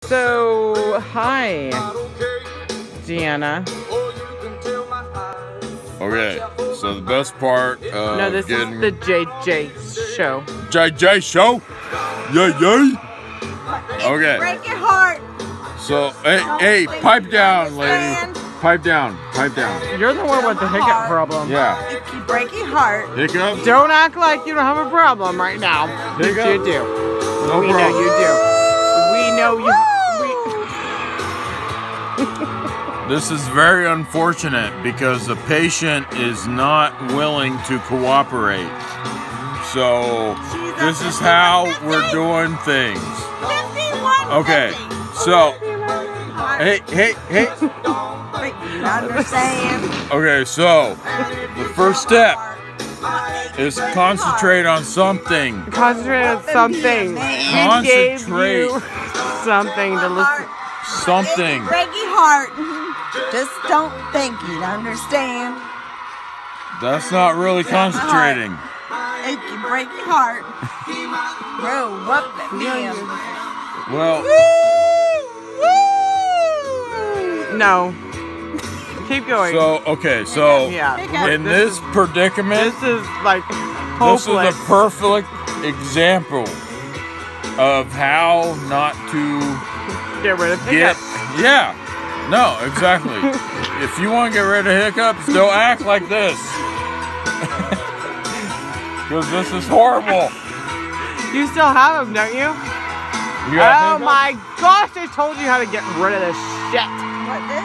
So, hi, Deanna. Okay, so the best part of No, this is the JJ show. JJ show? Yay! Okay. Break your heart. So, hey, pipe down, lady. Pipe down. You're the one with the hiccup problem. Yeah. If you break your heart. Hiccups? Don't act like you don't have a problem right now. Hiccups? You do. No We problem. know you do. We know you. This is very unfortunate because the patient is not willing to cooperate. So, this is how we're doing things. 51. Okay, so, hey. Understand? Okay, so, the first step is concentrate on something. Concentrate on something. He gave you something to listen. Something. Break your heart. Just don't think it. Understand? That's not really concentrating. If you break your heart, bro, what the hell? Well, No. Keep going. So, yeah. in this predicament, This is like this is hopeless. a perfect example of how not to Get rid of get. hiccups. Yeah, no, exactly. If you want to get rid of hiccups, don't act like this. Because this is horrible. You still have them, don't you? You got Oh hiccups? my gosh, I told you how to get rid of this shit. What this?